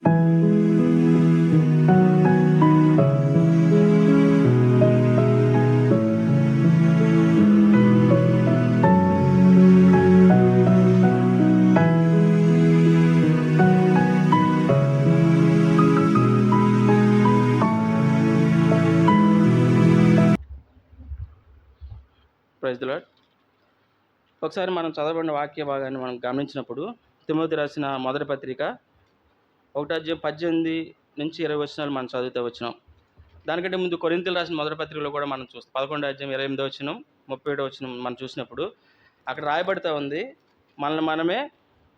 Praise the lord. ఒకసారి మనం చదవబడిన వాక్య భాగాన్ని మనం గమనించినప్పుడు తిమోతి రాసిన మొదటి పత్రిక 1:18-20 మనం చదువుతూ వచ్చినాం. దానికంటే ముందు కొరింథీయులకు రాసిన మొదటి పత్రికలో కూడా మనం చూస్తాం. 11:28 37 మనం చూసినప్పుడు అక్కడ రాయబడుతూ ఉంది, మనల్ని మనమే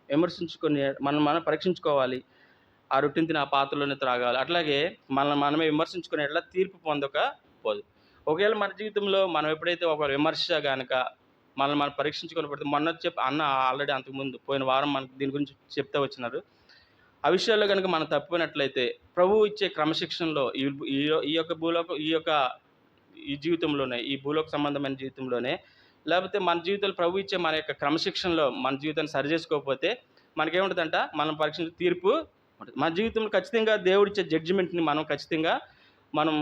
విమర్శించుకొని మనం పరీక్షించుకోవాలి, ఆ రొట్టెని తిని ఆ పాత్రలోనే త్రాగాలి. అట్లాగే మనల్ని మనమే విమర్శించుకునేట్లా తీర్పు పొందకపోదు. ఒకవేళ మన జీవితంలో మనం ఎప్పుడైతే ఒక విమర్శ కనుక మనల్ని మనం పరీక్షించుకున్నప్పుడు, మొన్న అన్న ఆల్రెడీ అంతకుముందు పోయిన వారం మనకు దీని గురించి చెప్తూ వచ్చినారు. ఆ విషయాల్లో కనుక మనం తప్పినట్లయితే ప్రభువు ఇచ్చే క్రమశిక్షణలో ఈ జీవితంలోనే, ఈ భూలోక సంబంధమైన జీవితంలోనే, లేకపోతే మన జీవితంలో ప్రభు ఇచ్చే మన యొక్క క్రమశిక్షణలో మన జీవితాన్ని సరి చేసుకోకపోతే మనకేముంటుందంట, మనం పరీక్షించే తీర్పు ఉంటుంది. మన జీవితంలో ఖచ్చితంగా దేవుడిచ్చే జడ్జిమెంట్ని మనం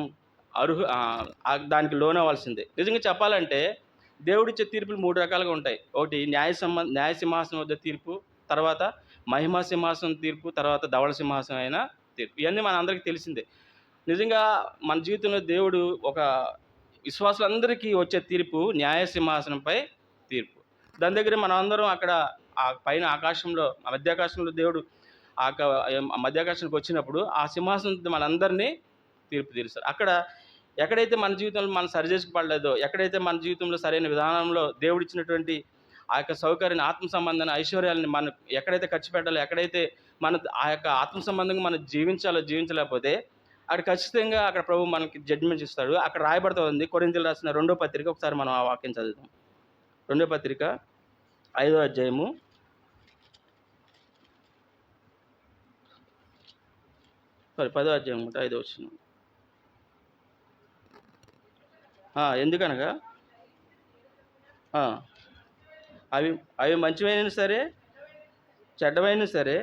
దానికి లోనవ్వాల్సిందే. నిజంగా చెప్పాలంటే దేవుడిచ్చే తీర్పులు 3 రకాలుగా ఉంటాయి. ఒకటి న్యాయ సింహాసనం వద్ద తీర్పు, తర్వాత మహిమా సింహాసనం తీర్పు, తర్వాత ధవళ సింహాసనం అయిన తీర్పు. ఇవన్నీ మన అందరికీ తెలిసిందే. నిజంగా మన జీవితంలో దేవుడు ఒక విశ్వాసులందరికీ వచ్చే తీర్పు న్యాయ సింహాసనంపై తీర్పు. దాని దగ్గర మనం అందరం అక్కడ ఆ పైన ఆకాశంలో, ఆ మధ్యాకాశంలో దేవుడు ఆ మధ్యాకాశానికి వచ్చినప్పుడు ఆ సింహాసనం మనందరినీ తీర్పు తీరుస్తారు. అక్కడ ఎక్కడైతే మన జీవితంలో మనం సరి చేసుకోబడలేదో, ఎక్కడైతే మన జీవితంలో సరైన విధానంలో దేవుడిచ్చినటువంటి ఆ యొక్క సౌకర్యాన్ని, ఆత్మ సంబంధాన్ని, ఐశ్వర్యాలని మనం ఎక్కడైతే ఖర్చు పెట్టాలో, ఎక్కడైతే మన ఆ యొక్క ఆత్మ సంబంధంగా మనం జీవించలేకపోతే అక్కడ ఖచ్చితంగా అక్కడ ప్రభు మనకి జడ్జిమెంట్ ఇస్తాడు. అక్కడ రాయబడుతుంది కొరింథీయులకు రాసిన 2వ పత్రిక. ఒకసారి మనం ఆ వాక్యం చదువుదాం. 2వ పత్రిక 5వ అధ్యాయము 10వ అధ్యాయం 5వ వచనం. ఎందుకనగా అవి మంచివైనా సరే చెడ్డవైనా సరే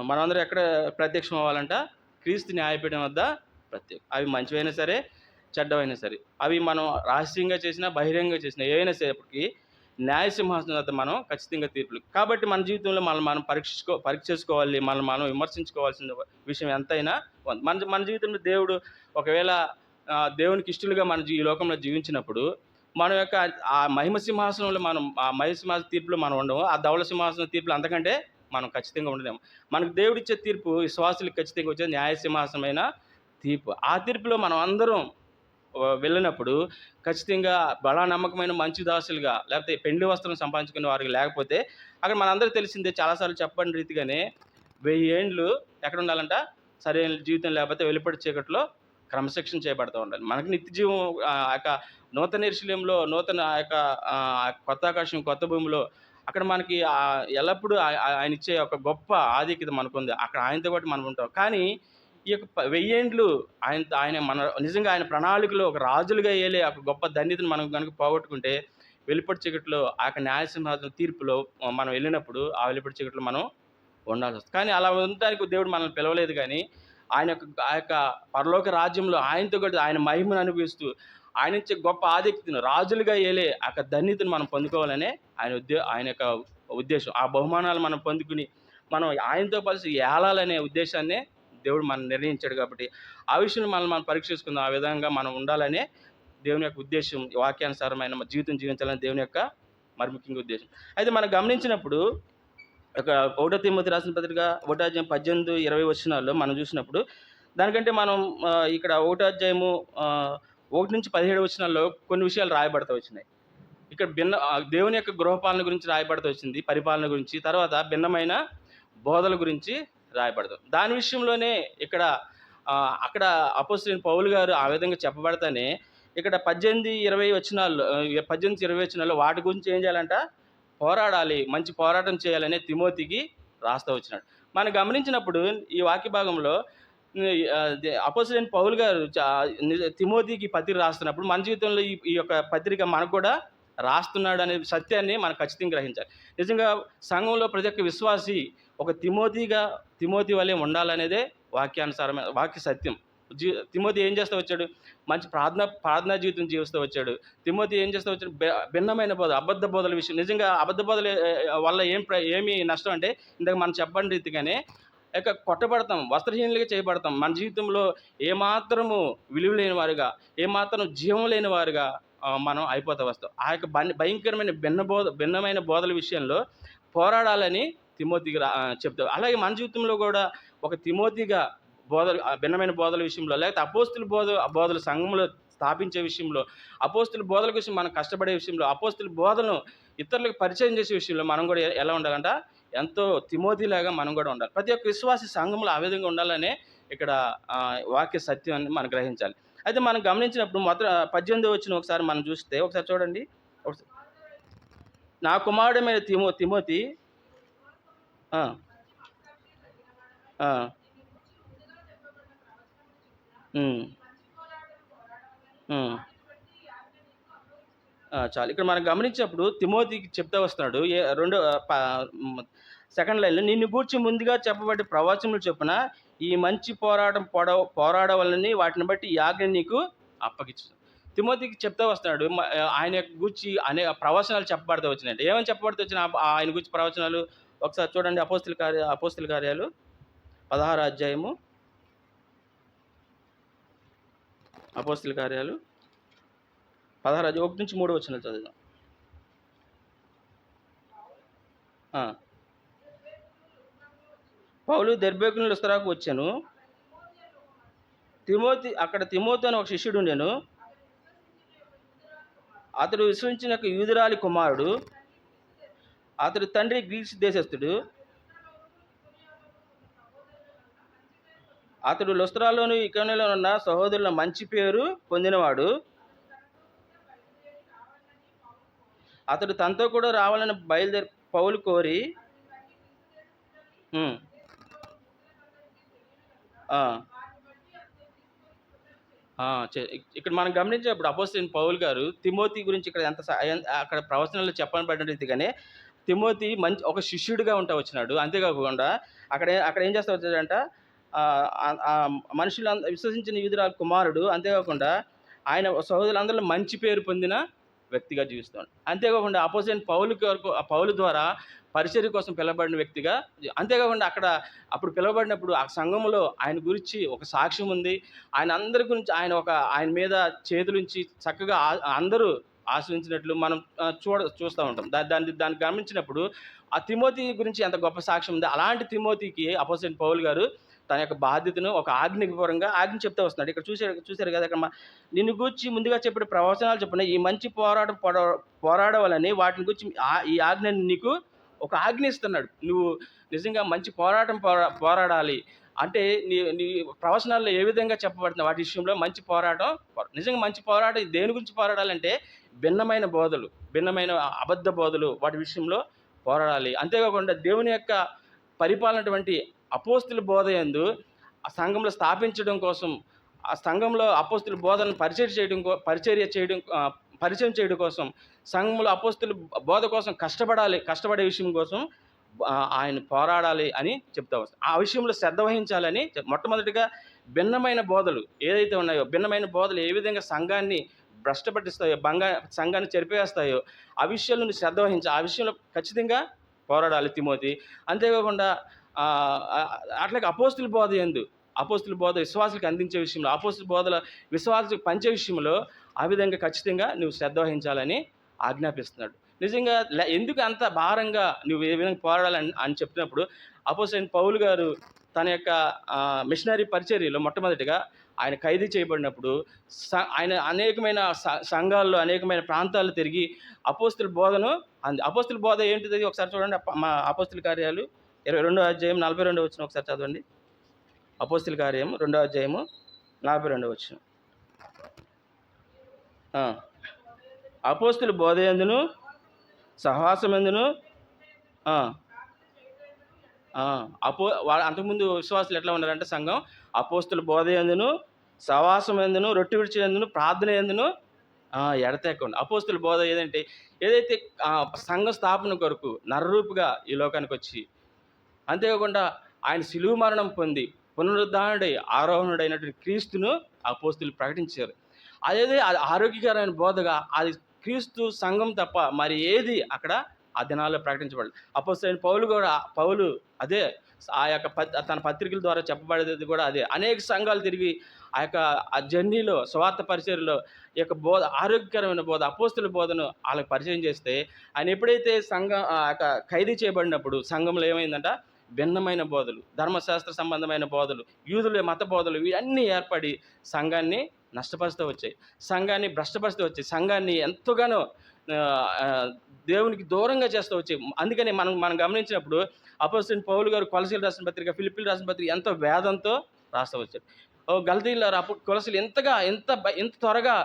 మనమందరం ఎక్కడ ప్రత్యక్షం అవ్వాలంట? క్రీస్తు న్యాయపీఠం వద్ద అవి మంచివైనా సరే చెడ్డవైనా సరే, అవి మనం రహస్యంగా చేసినా బహిరంగంగా చేసినా ఏవైనా సేపటికి న్యాయ సింహాసనం వద్ద మనం ఖచ్చితంగా తీర్పులు. కాబట్టి మన జీవితంలో మనం పరీక్ష చేసుకోవాలి, మనం విమర్శించుకోవాల్సిన విషయం ఎంతైనా మన జీవితంలో దేవుడు ఒకవేళ దేవునికి ఇష్టలుగా ఈ లోకంలో జీవించినప్పుడు మన యొక్క ఆ మహిమ సింహాసనంలో ఆ మహిమ సింహాసన తీర్పులో మనం ఉండము. ఆ ధవళ సింహాసనం తీర్పులు అంతకంటే మనం ఖచ్చితంగా ఉండలేము. మనకు దేవుడిచ్చే తీర్పు విశ్వాసులకు ఖచ్చితంగా వచ్చే న్యాయ సింహాసనమైన తీర్పు. ఆ తీర్పులో మనం అందరం వెళ్ళినప్పుడు ఖచ్చితంగా బలా నమ్మకమైన మంచి దాసులుగా, లేకపోతే పెండ్లి వస్త్రం సంపాదించుకునే వారికి లేకపోతే అక్కడ మనందరూ తెలిసిందే, చాలాసార్లు చెప్పని రీతిగానే 1000 ఏండ్లు ఎక్కడ ఉండాలంట? సరైన జీవితం లేకపోతే వెలుపడి చీకట్లో క్రమశిక్షణ చేయబడుతూ ఉండాలి. మనకి నిత్య జీవం ఆ యొక్క నూతన యెరూషలేములో, నూతన ఆ యొక్క కొత్త ఆకాశం, కొత్త భూమిలో అక్కడ మనకి ఎల్లప్పుడూ ఆయన ఇచ్చే ఒక గొప్ప ఆధిక్యత మనకుంది. అక్కడ ఆయనతో పాటు మనం ఉంటాం. కానీ ఈ యొక్క 1000 ఏండ్లు ఆయన నిజంగా ఆయన ప్రణాళికలో ఒక రాజులుగా ఏలే ఒక గొప్ప ధన్యతను మనం కనుక పోగొట్టుకుంటే, వెలుపటి చీకట్లో ఆ యొక్క న్యాయసింహాసనం తీర్పులో మనం వెళ్ళినప్పుడు ఆ వెలుపటి చీకట్లో మనం ఉండాల్సి వస్తుంది. కానీ అలా ఉండడానికి దేవుడు మనల్ని పిలవలేదు. కానీ ఆ యొక్క పరలోక రాజ్యంలో ఆయనతో కూడా ఆయన మహిమను అనుభవిస్తూ ఆయన ఇచ్చే గొప్ప ఆధిక్యతను, రాజులుగా ఏలే ఆ యొక్క ధన్యతను మనం పొందుకోవాలనే ఆయన యొక్క ఉద్దేశం. ఆ బహుమానాలు మనం పొందుకుని మనం ఆయనతో కలిసి ఏలాలనే ఉద్దేశాన్నే దేవుడు మనం నిర్ణయించాడు. కాబట్టి ఆ విషయంలో మనం పరీక్ష చేసుకుందాం. ఆ విధంగా మనం ఉండాలనే దేవుని యొక్క ఉద్దేశం, వాక్యానుసారమైన జీవితం జీవించాలని దేవుని యొక్క మరి ముఖ్యంగా ఉద్దేశం. అయితే మనం గమనించినప్పుడు 1 తిమోతి రాసిన పత్రిక 1వ అధ్యాయం 18-20 వచనాల్లో మనం చూసినప్పుడు, దానికంటే మనం ఇక్కడ 1వ అధ్యాయము 1-17 వచనాల్లో కొన్ని విషయాలు రాయబడుతూ వచ్చినాయి. ఇక్కడ దేవుని యొక్క గృహపాలన గురించి రాయబడుతూ వచ్చింది, పరిపాలన గురించి. తర్వాత భిన్నమైన బోధల గురించి రాయబడతాం. దాని విషయంలోనే అక్కడ అపోస్తలుడైన పౌలు గారు ఆ విధంగా చెప్పబడతానే ఇక్కడ 18-20 వచనాల్లో వాటి గురించి ఏం చేయాలంట? పోరాడాలి, మంచి పోరాటం చేయాలనే తిమోతికి రాస్తూ వచ్చినాడు. మనం గమనించినప్పుడు ఈ వాక్య భాగంలో అపోస్తలుడైన పౌలు గారు తిమోతికి పత్రిక రాస్తున్నప్పుడు మన జీవితంలో ఈ యొక్క పత్రిక మనకు కూడా రాస్తున్నాడు అనే సత్యాన్ని మనం ఖచ్చితంగా గ్రహించాలి. నిజంగా సంఘంలో ప్రతి ఒక్క విశ్వాసి ఒక తిమోతి వలె ఉండాలనేదే వాక్యానుసారమైన వాక్య సత్యం. తిమోతి ఏం చేస్తూ వచ్చాడు? మంచి ప్రార్థనా జీవితం జీవిస్తూ వచ్చాడు. తిమోతి ఏం చేస్తూ వచ్చాడు? భిన్నమైన బోధ, అబద్ధ బోధల విషయం. నిజంగా అబద్ధ బోధల వల్ల ఏమి నష్టం అంటే, ఇందాక మనం చెప్పని రీతిగానే కొట్టబడతాం, వస్త్రహీనులుగా చేయబడతాం. మన జీవితంలో ఏమాత్రము విలువ లేని వారుగా, ఏమాత్రం జీవం లేని వారుగా మనం అయిపోతూ వస్తాం. ఆ యొక్క భయంకరమైన భిన్నమైన బోధల విషయంలో పోరాడాలని తిమోతికి చెప్తారు. అలాగే మన జీవితంలో కూడా ఒక తిమోతిగా భిన్నమైన బోధల విషయంలో, లేకపోతే అపోస్తుల బోధలు సంఘంలో స్థాపించే విషయంలో, అపోస్తుల బోధల కోసం మనం కష్టపడే విషయంలో, అపోస్తుల బోధలను ఇతరులకు పరిచయం చేసే విషయంలో మనం కూడా ఎలా ఉండాలంట? ఎంతో తిమోతిలాగా మనం కూడా ఉండాలి. ప్రతి ఒక్క విశ్వాసి సంఘంలో ఆ విధంగా ఉండాలనే ఇక్కడ వాక్య సత్యాన్ని మనం గ్రహించాలి. అయితే మనం గమనించినప్పుడు 18వ వచనం ఒకసారి మనం చూస్తే, ఒకసారి చూడండి. నా కుమారుడైన తిమోతి చాలు. ఇక్కడ మనం గమనించినప్పుడు తిమోతికి చెప్తా వస్తున్నాడు. సెకండ్ లైన్‌లో, నిన్ను గూర్చి ముందుగా చెప్పబడి ప్రవచనములు చొప్పున ఈ మంచి పోరాడవలనని వాటిని బట్టి ఈ ఆజ్ఞ నీకు అప్పగించు. తిమోతికి చెప్తా వస్తున్నాడు. ఆయన గూర్చి అనేక ప్రవచనాలు చెప్పబడుతూ వచ్చినాయంట. ఏమని చెప్పబడుతూ వచ్చిన ఆయన గూర్చి ప్రవచనాలు? ఒకసారి చూడండి. అపోస్తుల కార్యాలు 16వ అధ్యాయము. అపోస్తుల కార్యాలు 16 1 నుంచి 3 వచనాలు చదువుదాం. పౌలు దెర్బేకు నుండి లుస్త్రాకు వచ్చాను. తిమోతి అని ఒక శిష్యుడు ఉండెను. అతడు విశ్వసించిన యూదురాలి కుమారుడు. అతడు తండ్రి గ్రీసు దేశస్థుడు. అతడు లుస్త్రాలోను ఇకోనియలో ఉన్న సహోదరుల మంచి పేరు పొందినవాడు. అతడు తనతో కూడా రావాలని బయలుదేరి పౌలు కోరి ఇక్కడ మనం గమనించేప్పుడు అపోస్తలుడైన పౌలు గారు తిమోతి గురించి ఇక్కడ అక్కడ ప్రవచనాల్లో చెప్పబడిన రీతిగానే తిమోతి ఒక శిష్యుడిగా ఉంటా వచ్చినాడు. అంతేకాకుండా అక్కడ ఏం చేస్తా వచ్చాడంట? మనుషులు విశ్వసించిన యూదురాలు కుమారుడు. అంతేకాకుండా ఆయన సహోదరులందరిలో మంచి పేరు పొందిన వ్యక్తిగా జీవిస్తాడు. అంతేకాకుండా అపోస్తలుడైన పౌలు ద్వారా పరిచర్య కోసం పిలవబడిన వ్యక్తిగా, అంతేకాకుండా అప్పుడు పిలవబడినప్పుడు ఆ సంఘంలో ఆయన గురించి ఒక సాక్ష్యం ఉంది. అందరి గురించి ఆయన మీద చేతులుంచి చక్కగా అందరూ ఆశ్రయించినట్లు మనం చూస్తూ ఉంటాం. దాన్ని గమనించినప్పుడు ఆ తిమోతి గురించి ఎంత గొప్ప సాక్ష్యం ఉంది. అలాంటి తిమోతికి అపోస్తలుడైన పౌలు గారు తన యొక్క బాధ్యతను ఒక ఆజ్ఞ చెప్తూ వస్తున్నాడు. ఇక్కడ చూశారు కదా, ఇక్కడ నిన్ను గూర్చి ముందుగా చెప్పిన ప్రవచనాలు చెప్పిన ఈ మంచి పోరాడవాలని వాటిని గురించి ఈ ఆజ్ఞని నీకు ఒక ఆజ్ఞ ఇస్తున్నాడు. నువ్వు నిజంగా మంచి పోరాడాలి అంటే నీ ప్రవచనాల్లో ఏ విధంగా చెప్పబడుతున్న వాటి విషయంలో మంచి పోరాటం. నిజంగా మంచి పోరాటం దేని గురించి పోరాడాలంటే భిన్నమైన బోధలు, భిన్నమైన అబద్ధ బోధలు, వాటి విషయంలో పోరాడాలి. అంతేకాకుండా దేవుని యొక్క పరిపాలనటువంటి అపోస్తుల బోధ యందు ఆ సంఘంలో స్థాపించడం కోసం, ఆ సంఘంలో అపోస్తుల బోధనను పరిచయం చేయడం కోసం, సంఘంలో అపోస్తుల బోధ కోసం కష్టపడే విషయం కోసం ఆయన పోరాడాలి అని చెప్తా వస్తాం. ఆ విషయంలో శ్రద్ధ వహించాలని మొట్టమొదటిగా భిన్నమైన బోధలు ఏదైతే ఉన్నాయో, భిన్నమైన బోధలు ఏ విధంగా సంఘాన్ని భ్రష్టపట్టిస్తాయో, సంఘాన్ని చెరిపేస్తాయో ఆ విషయాలను శ్రద్ధ వహించి ఆ విషయంలో ఖచ్చితంగా పోరాడాలి తిమోతి. అంతేకాకుండా అట్లాగే అపోస్తుల బోధ విశ్వాసులకు అందించే విషయంలో, అపోస్తుల బోధల విశ్వాసులకు పంచే విషయంలో ఆ విధంగా ఖచ్చితంగా నువ్వు శ్రద్ధ వహించాలని ఆజ్ఞాపిస్తున్నాడు. నిజంగా ఎందుకు అంత భారంగా నువ్వు ఏ విధంగా పోరాడాలని అని చెప్పినప్పుడు అపోస్తలుడైన పౌలు గారు తన యొక్క మిషనరీ పరిచర్యలో మొట్టమొదటిగా ఆయన ఖైదీ చేయబడినప్పుడు ఆయన అనేకమైన సంఘాల్లో అనేకమైన ప్రాంతాల్లో తిరిగి అపోస్తుల బోధ ఏంటిది ఒకసారి చూడండి. మా అపోస్తుల కార్యాలు 22వ అధ్యాయం 42వ వచనం ఒకసారి చదవండి. అపోస్తుల కార్యం 2వ అధ్యాయము 42వ వచనం. అపోస్తుల బోధ యందును సహవాసమందును అంతకుముందు విశ్వాసులు ఎట్లా ఉన్నారంటే సంఘం అపోస్తుల బోధ యందును సహవాసం ఎందును రొట్టె విడిచేందును ప్రార్థన ఎందును ఎడతెగకుండా అపోస్తుల బోధ ఏదంటే, ఏదైతే సంఘ స్థాపన కొరకు నరరూపుగా ఈ లోకానికొచ్చి, అంతేకాకుండా ఆయన శిలువ మరణం పొంది పునరుద్ధానుడై ఆరోహణుడైనటువంటి క్రీస్తును అపోస్తులు ప్రకటించారు. అది ఆరోగ్యకరమైన బోధగా అది క్రీస్తు సంఘం తప్ప మరి ఏది అక్కడ ఆ దినాల్లో ప్రకటించబడలేదు. అపోస్తలుడైన పౌలు అదే ఆ యొక్క తన పత్రికల ద్వారా చెప్పబడేది కూడా అదే. అనేక సంఘాలు తిరిగి ఆ జర్నీలో సువార్త పరిచర్యలో ఈ యొక్క బోధ, ఆరోగ్యకరమైన బోధ, అపోస్తుల బోధను వాళ్ళకి పరిచయం చేస్తే, ఆయన ఎప్పుడైతే ఖైదీ చేయబడినప్పుడు సంఘంలో ఏమైందంట, భిన్నమైన బోధలు, ధర్మశాస్త్ర సంబంధమైన బోధలు, యూదుల మత బోధలు ఇవన్నీ ఏర్పడి సంఘాన్ని నష్టపరుస్తూ వచ్చాయి, సంఘాన్ని భ్రష్టపరుస్తూ వచ్చాయి, సంఘాన్ని ఎంతగానో దేవునికి దూరంగా చేస్తూ వచ్చాయి. అందుకని మనం గమనించినప్పుడు అపోస్తలుడైన పౌలు గారు కొలసీలు రాసిన పత్రిక, ఫిలిప్పీలు రాసిన పత్రిక ఎంతో వేదంతో రాస్తూ వచ్చారు. గలతీయులారా, అప్పుడు కొలసీలు ఎంత త్వరగా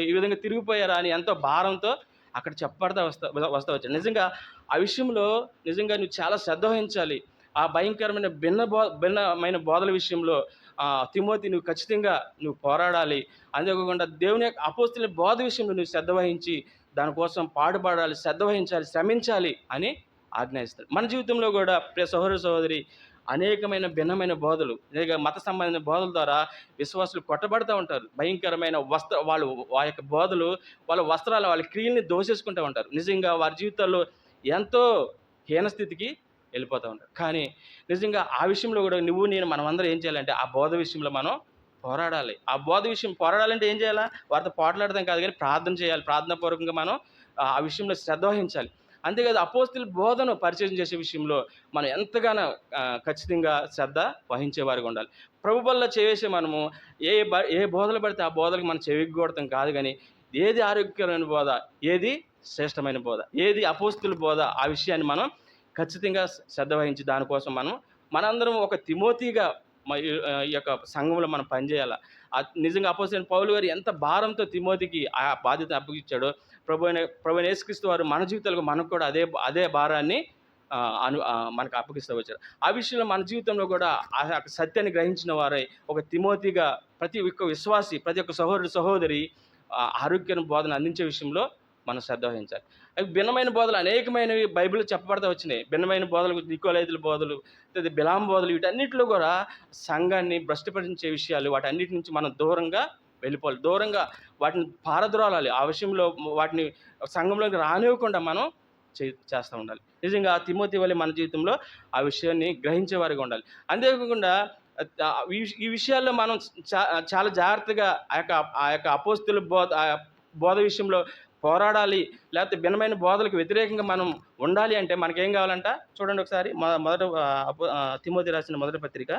ఈ విధంగా తిరిగిపోయారా అని ఎంతో భారంతో అక్కడ చెప్పబడతా వస్తూ వచ్చారు. నిజంగా ఆ విషయంలో నిజంగా నువ్వు చాలా శ్రద్ధ వహించాలి. ఆ భయంకరమైన భిన్నమైన బోధల విషయంలో తిమోతి నువ్వు ఖచ్చితంగా పోరాడాలి. అంతేకాకుండా దేవుని యొక్క అపోస్తుల బోధ విషయంలో నువ్వు శ్రద్ధ వహించి దానికోసం పాటుపడాలి, శ్రద్ధ వహించాలి, శ్రమించాలి అని ఆజ్ఞాయిస్తాడు. మన జీవితంలో కూడా ప్రియ సహోదర సహోదరి, అనేకమైన భిన్నమైన బోధలు, మత సంబంధించిన బోధల ద్వారా విశ్వాసులు కొట్టబడుతూ ఉంటారు. భయంకరమైన వాళ్ళు ఆ యొక్క బోధలు వాళ్ళ వస్త్రాలు, వాళ్ళ క్రియల్ని దోసేసుకుంటూ ఉంటారు. నిజంగా వారి జీవితాల్లో ఎంతో హీనస్థితికి వెళ్ళిపోతూ ఉంటారు. కానీ నిజంగా ఆ విషయంలో కూడా నేను మనమందరం ఏం చేయాలంటే ఆ బోధ విషయంలో మనం పోరాడాలి. ఆ బోధ విషయం పోరాడాలంటే ఏం చేయాలా? వారితో పోట్లాడడం కాదు, కానీ ప్రార్థన చేయాలి. ప్రార్థనాపూర్వకంగా మనం ఆ విషయంలో శ్రద్ధ వహించాలి. అంతేకాదు అపోస్తుల బోధను పరిచయం చేసే విషయంలో మనం ఎంతగానో ఖచ్చితంగా శ్రద్ధ వహించేవారిగా ఉండాలి. ప్రభు వల్ల చేసే మనము ఏ బోధలు పడితే ఆ బోధలకు మనం చెవిగొడతాం కాదు, కానీ ఏది ఆరోగ్యకరమైన బోధ, ఏది శ్రేష్టమైన బోధ, ఏది అపోస్తుల బోధ, ఆ విషయాన్ని మనం ఖచ్చితంగా శ్రద్ధ వహించి దానికోసం మనందరం ఒక తిమోతిగా ఈ యొక్క సంఘంలో మనం పనిచేయాలి. నిజంగా అపోస్తలుడైన పౌలు గారు ఎంత భారంతో తిమోతికి ఆ బాధ్యత అప్పగించాడో, ప్రభు యేసుక్రీస్తు వారు మన జీవితాలకు మనకు కూడా అదే భారాన్ని మనకు అప్పగిస్తూ వచ్చారు. ఆ విషయంలో మన జీవితంలో కూడా ఆ సత్యాన్ని గ్రహించిన వారై ఒక తిమోతిగా ప్రతి ఒక్క విశ్వాసి, ప్రతి ఒక్క సహోదరి ఆరోగ్యమైన బోధన అందించే విషయంలో మనం శ్రద్ధ వహించాలి. భిన్నమైన బోధలు అనేకమైనవి బైబిల్లో చెప్పబడతా వచ్చినాయి. భిన్నమైన బోధలు, నికోలైతుల బోధలు, లేదా బిలాం బోధలు, వీటన్నిటిలో కూడా సంఘాన్ని భ్రష్టపరించే విషయాలు, వాటన్నిటి నుంచి మనం దూరంగా వెళ్ళిపోవాలి. దూరంగా వాటిని పారద్రోలాలి. ఆ విషయంలో వాటిని సంఘంలోకి రానివ్వకుండా మనం చేస్తూ ఉండాలి. నిజంగా తిమోతి వలె మన జీవితంలో ఆ విషయాన్ని గ్రహించేవారిగా ఉండాలి. అంతేకాకుండా ఈ విషయాల్లో మనం చాలా జాగ్రత్తగా ఆ యొక్క అపోస్తుల బోధ విషయంలో పోరాడాలి. లేకపోతే భిన్నమైన బోధలకు వ్యతిరేకంగా మనం ఉండాలి అంటే మనకేం కావాలంట? చూడండి ఒకసారి తిమోతి రాసిన మొదటి పత్రిక,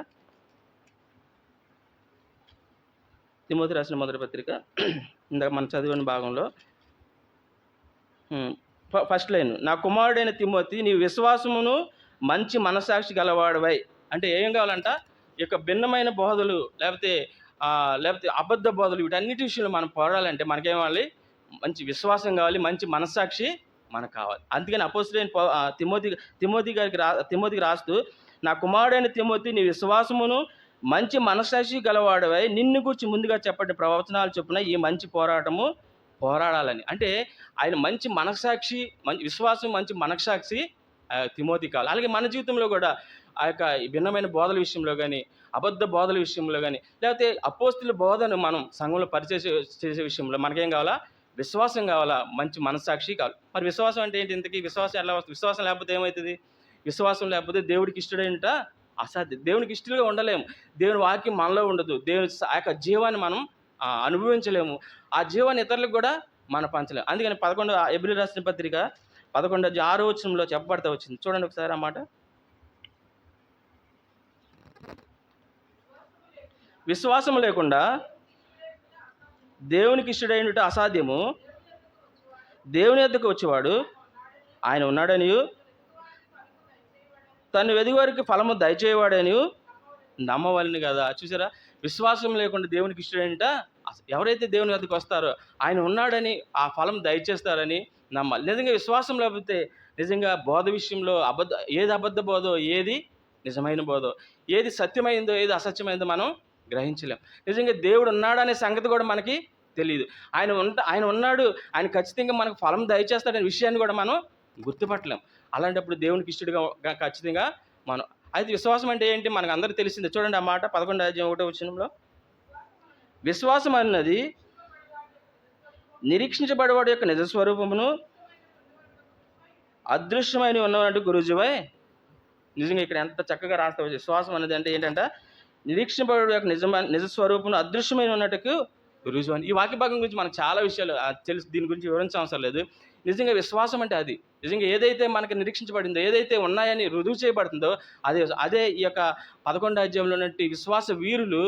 ఇందాక మనం చదివిన భాగంలో ఫస్ట్ లైన్, నా కుమారుడైన తిమోతి, నీ విశ్వాసమును మంచి మనసాక్షి గలవాడవై. అంటే ఏం కావాలంట? ఈ యొక్క భిన్నమైన బోధలు లేకపోతే అబద్ధ బోధలు వీటన్నిటి విషయంలో మనం పోరాడాలంటే మనకేం కావాలి? మంచి విశ్వాసం కావాలి, మంచి మనస్సాక్షి మనకు కావాలి. అందుకని అపోస్తలుడైన తిమోతికి రాస్తూ, నా కుమారుడైన తిమోతి, నీ విశ్వాసమును మంచి మనస్సాక్షి గలవాడవై నిన్ను గురించి ముందుగా చెప్పండి ప్రవచనాలు చొప్పున ఈ మంచి పోరాడాలని. అంటే ఆయన మంచి మనస్సాక్షి, మంచి విశ్వాసం, మంచి మనస్సాక్షి తిమోతి కావాలి. అలాగే మన జీవితంలో కూడా ఆ యొక్క భిన్నమైన బోధల విషయంలో కానీ, అబద్ధ బోధల విషయంలో కానీ, లేకపోతే అపోస్తుల బోధను మనం సంఘంలో చేసే విషయంలో మనకేం కావాలా? విశ్వాసం కావాలా, మంచి మనస్సాక్షి కావాలి. మరి విశ్వాసం అంటే ఏంటి? ఇంతకీ విశ్వాసం ఎలా వస్తుంది? విశ్వాసం లేకపోతే ఏమవుతుంది? విశ్వాసం లేకపోతే దేవుడికి ఇష్టడేంట అసాధ్యం. దేవునికి ఇష్టలుగా ఉండలేము. దేవుని వాక్యం మనలో ఉండదు. దేవుని ఆ యొక్క జీవాన్ని మనం అనుభవించలేము. ఆ జీవాన్ని ఇతరులకు కూడా మనం పంచలేము. అందుకని హెబ్రీయులకు రాసిన పత్రిక 11:6 చెప్పబడతా వచ్చింది. చూడండి ఒకసారి ఆ మాట. విశ్వాసం లేకుండా దేవునికి ఇష్టడైనట్టు అసాధ్యము. దేవుని యొద్దకు వచ్చేవాడు ఆయన ఉన్నాడనియు, తను వెదివారికి ఫలము దయచేయవాడనియు నమ్మవలని కదా. చూసారా? విశ్వాసం లేకుండా దేవునికి ఇష్టడైనట ఎవరైతే దేవుని యొద్దకు వస్తారో ఆయన ఉన్నాడని, ఆ ఫలం దయచేస్తారని నమ్మాలి. నిజంగా విశ్వాసం లేకపోతే నిజంగా బోధ విషయంలో ఏది అబద్ధ బోధో, ఏది నిజమైన బోధో, ఏది సత్యమైందో, ఏది అసత్యమైందో మనం గ్రహించలేం. నిజంగా దేవుడు ఉన్నాడనే సంగతి కూడా మనకి తెలియదు. ఆయన ఉన్నాడు, ఆయన ఖచ్చితంగా మనకు ఫలం దయచేస్తాడనే విషయాన్ని కూడా మనం గుర్తుపట్టలేం. అలాంటప్పుడు దేవునికి ఇష్టడుగా ఖచ్చితంగా మనం అయితే విశ్వాసం అంటే ఏంటి మనకు అందరికీ తెలిసిందే. చూడండి ఆ మాట 11వ అధ్యాయం 1వ వచనంలో, విశ్వాసం అన్నది నిరీక్షించబడేవాడి యొక్క నిజస్వరూపమును అదృశ్యమైన ఉన్నవాడు గురుజువై. నిజంగా ఇక్కడ ఎంత చక్కగా రాస్తావు. విశ్వాసం అనేది అంటే ఏంటంటే నిరీక్షించబడే యొక్క నిజస్వరూపం అదృశ్యమైన ఉన్నట్టుకు రుజువు అని. ఈ వాక్య భాగం గురించి మనకు చాలా విషయాలు తెలుసు, దీని గురించి వివరించడం అవసరం లేదు. నిజంగా విశ్వాసం అంటే అది. నిజంగా ఏదైతే మనకి నిరీక్షించబడిందో, ఏదైతే ఉన్నాయని రుజువు చేయబడుతుందో అదే ఈ యొక్క 11వ అధ్యాయంలో ఉన్నట్టు విశ్వాస వీరులు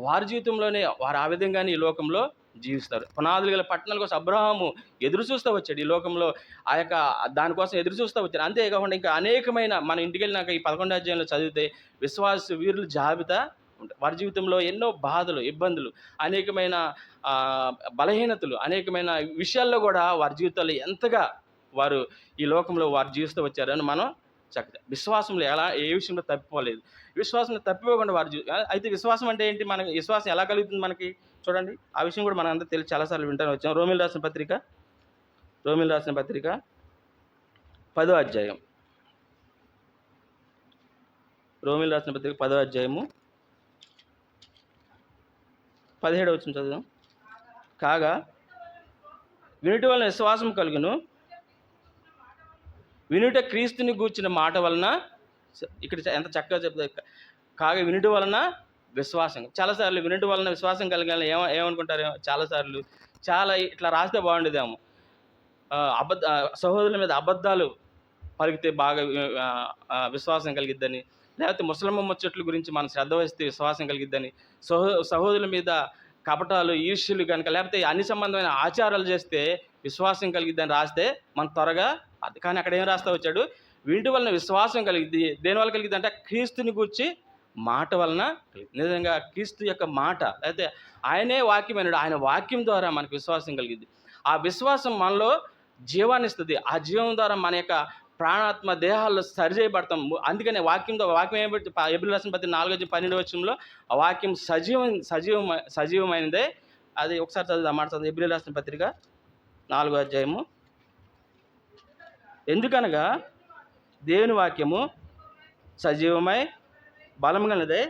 వారి జీవితంలోనే వారు ఆ విధంగానే ఈ లోకంలో జీవిస్తారు. పునాదులు గల పట్టణాల కోసం అబ్రహాము ఎదురు చూస్తూ వచ్చాడు ఈ లోకంలో, ఆ యొక్క దానికోసం ఎదురు చూస్తూ వచ్చాడు. అంతేకాకుండా ఇంకా అనేకమైన మన ఇంటికి వెళ్ళినాక ఈ 11వ అధ్యాయంలో చదివితే విశ్వాస వీరుల జాబితా ఉంటాయి. వారి జీవితంలో ఎన్నో బాధలు, ఇబ్బందులు, అనేకమైన బలహీనతలు, అనేకమైన విషయాల్లో కూడా వారి జీవితాల్లో ఎంతగా వారు ఈ లోకంలో వారు జీవిస్తూ వచ్చారని మనం చక్కగా విశ్వాసంలో ఏ విషయంలో తప్పిపోలేదు. విశ్వాసంలో తప్పిపోకుండా వారు అయితే విశ్వాసం అంటే ఏంటి, మనకి విశ్వాసం ఎలా కలుగుతుంది మనకి చూడండి. ఆ విషయం కూడా మనం అంతా తెలిసి చాలాసార్లు వింటాను వచ్చాం. రోమిలు రాసిన పత్రిక 10వ అధ్యాయం, రోమిలు రాసిన పత్రిక 10వ అధ్యాయము 17వ వచనం చదువుదాం. కాగా వినుట వలన విశ్వాసం కలుగును, వినుట క్రీస్తుని గూర్చిన మాట వలన. ఇక్కడ ఎంత చక్కగా చెప్తారు. కాగా వినుట వలన విశ్వాసం. చాలాసార్లు వినుట వలన విశ్వాసం కలగాలని ఏమనుకుంటారు చాలాసార్లు, చాలా ఇట్లా రాస్తే బాగుండేదేమో. సహోదరుల మీద అబద్ధాలు పలికితే బాగా విశ్వాసం కలిగిద్దని, లేకపోతే ముసలమ్మ ముచ్చట్ల గురించి మనం శ్రద్ధ వహిస్తే విశ్వాసం కలిగిద్దని, సహోదరుల మీద కపటాలు, ఈర్ష్యులు కనుక, లేకపోతే అన్ని సంబంధమైన ఆచారాలు చేస్తే విశ్వాసం కలిగిద్దని రాస్తే మనం త్వరగా కానీ అక్కడ ఏం రాస్తా వచ్చాడు, వీటి వలన విశ్వాసం కలిగిద్ది. దేనివల్ల కలిగిద్ది అంటే క్రీస్తుని గూర్చి మాట వలన కలిగింది. నిజంగా క్రీస్తు యొక్క మాట, అయితే ఆయనే వాక్యమైనడు, ఆయన వాక్యం ద్వారా మనకు విశ్వాసం కలిగిద్ది. ఆ విశ్వాసం మనలో జీవాన్ని ఇస్తుంది. ఆ జీవం ద్వారా మన యొక్క ప్రాణాత్మ దేహాల్లో సరిచేయబడతాం. అందుకనే వాక్యం ఏమిటి, ఎబ్రిల్ రాసిన పత్రిక 4:12 వచనంలో ఆ వాక్యం సజీవమైనదే. అది ఒకసారి చదువు మాట చదువు. ఎబ్రిల్ రాసిన పత్రిక 4వ అధ్యాయము. ఎందుకనగా దేవుని వాక్యము సజీవమై బలం గలదే.